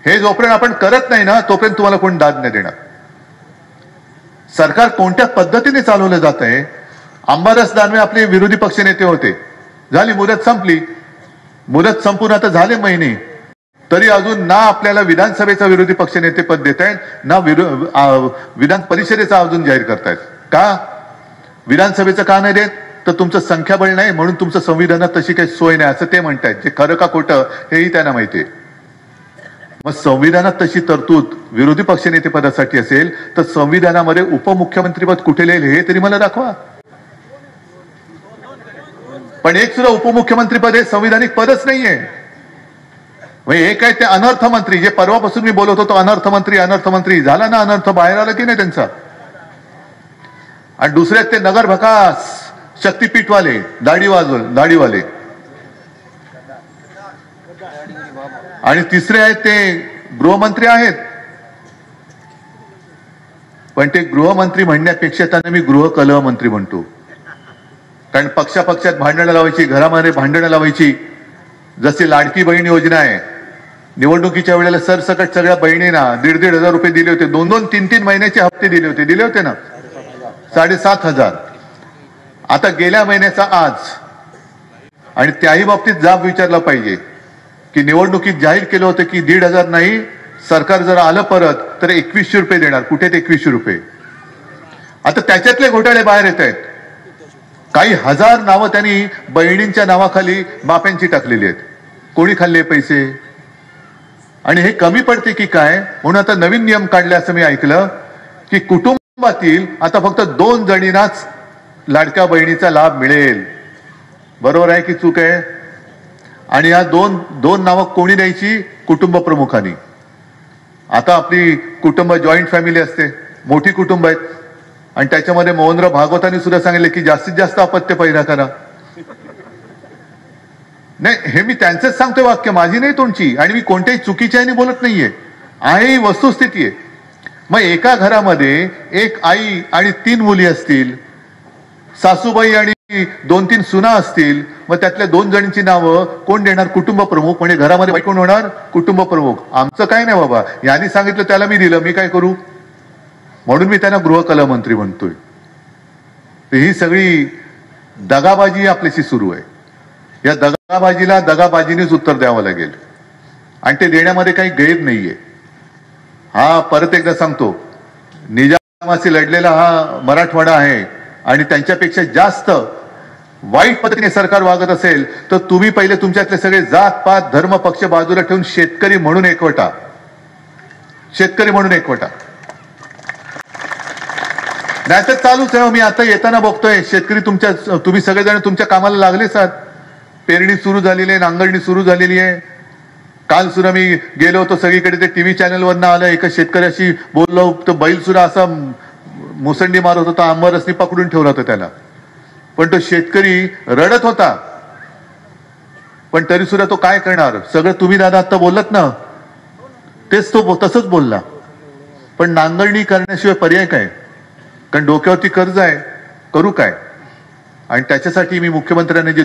हे जोपर्यंत आपण करत नाही ना तोपर्यंत तुम्हाला कोण दाद नाही देणार. सरकार कोणत्या पद्धतीने चालवलं जात आहे. अंबादास दानवे आपले विरोधी पक्षनेते होते, झाली मुदत संपली, मुदत संपून आता झाले महिने, तरी अजून ना आपल्याला विधानसभेचा विरोधी पक्षनेते पद देत आहेत ना विधान परिषदेचा अजून जाहीर करतायत. का विधानसभेचं का नाही देत? तर तुमचं संख्याबळ नाही म्हणून तुमचं संविधानात तशी काही सोय नाही असं ते म्हणतायत. जे खरं का खोटं हेही त्यांना माहितीये. मग संविधानात तशी तरतूद विरोधी पक्षनेते पदासाठी असेल तर संविधानामध्ये उपमुख्यमंत्रीपद कुठे लिहिले हे तरी मला दाखवा. पण एक सुद्धा उपमुख्यमंत्रीपद हे संविधानिक पदच नाहीये. हे काय ते अनर्थ मंत्री, जे परवापासून मी बोलत होतो अनर्थ मंत्री झाला ना, अनर्थ बाहेर आला की नाही त्यांचा. आणि दुसरे ते नगर भकास शक्तीपीठवाले दाढीवाले, आणि तिसरे आहेत ते गृहमंत्री आहेत. पण ते गृहमंत्री म्हणण्यापेक्षा त्यांना मी गृहकलह मंत्री म्हणतो. कारण पक्षात भांडणं लावायची, घरामध्ये भांडणं लावायची. जशी लाडकी बहीण योजना आहे, निवडणुकीच्या वेळेला सरसकट सगळ्या बहिणींना 1,500 रुपये दिले होते. 2-2, 3-3 महिन्याचे हप्ते दिले होते ना, 7,500. आता गेल्या महिन्याचा आज, आणि त्याही बाबतीत जाब विचारला पाहिजे की निवडणुकीत जाहीर केलं होतं की 1,500 नाही, सरकार जर आलं परत तर 2,100 रुपये देणार. कुठे ते 2,100 रुपये? आता त्याच्यातले घोटाळे बाहेर येत आहेत. काही हजार नावं त्यांनी बहिणींच्या नावाखाली बाप्यांची टाकलेली आहेत. कोणी खाल्ले पैसे? आणि हे कमी पडते की काय म्हणून आता नवीन नियम काढले असं मी ऐकलं की कुटुंबातील आता फक्त 2 जणींनाच लाडक्या बहिणीचा लाभ मिळेल. बरोबर आहे की चूक आहे? आणि या दोन नावं कोणी द्यायची? कुटुंब प्रमुखांनी. आता आपली कुटुंब जॉईंट फॅमिली असते, मोठी कुटुंब आहेत, आणि त्याच्यामध्ये मोहनराव भागवतांनी सुद्धा सांगितले की जास्तीत जास्त अपत्य पैदा करा. नाही, हे मी त्यांचंच सांगतोय वाक्य, माझी नाही तोंडची, आणि मी कोणत्याही चुकीच्या बोलत नाहीये, आहे वस्तुस्थिती आहे. मग एका घरामध्ये एक आई आणि 3 मुली असतील, सासूबाई आणि 2-3 सुना असतील, मग त्यातल्या 2 जणींची नावं कोण देणार? कुटुंब प्रमुख. म्हणजे घरामध्ये बाई कोण होणार? कुटुंब प्रमुख. आमचं काय नाही बाबा, यांनी सांगितलं त्याला मी दिलं, मी काय करू? म्हणून मी त्यांना गृहकलह मंत्री म्हणतोय. ही सगळी दगाबाजी आपल्याशी सुरू आहे. या दगाबाजीला दगाबाजीनेच उत्तर द्यावं लागेल, आणि ते देण्यामध्ये काही गैर नाहीये. हा परत एकदा सांगतो, निजामाशी लढलेला हा मराठवाडा आहे, आणि त्यांच्यापेक्षा जास्त वाईट पद्धतीने सरकार वागत असेल तर तुम्ही पहिले तुमच्यातले सगळे जात पात धर्म पक्ष बाजूला ठेवून शेतकरी म्हणून एकवटा. नाहीतर चालूच आहे. मी आता येताना बघतोय शेतकरी तुम्ही सगळेजण तुमच्या कामाला लागलेच आहात. पेरणी सुरू झालेली आहे, नांगरणी सुरू झालेली आहे. काल सुद्धा मी गेलो होतो सगळीकडे, ते टीव्ही चॅनलवरनं आलं, एका शेतकऱ्याशी बोललो, तो बैल सुद्धा असा मुसंडी मारत होता, आंबरसनी पकडून ठेवला होता त्याला. पण तो शेतकरी रडत होता, पण तरी सुद्धा तो काय करणार? सगळं तुम्ही दादा आता बोलत ना, तेच तो तसंच बोलला. पण नांगरणी करण्याशिवाय पर्याय काय? कारण डोक्यावरती कर्ज आहे, करू काय? आणि त्याच्यासाठी मी मुख्यमंत्र्यांनी जे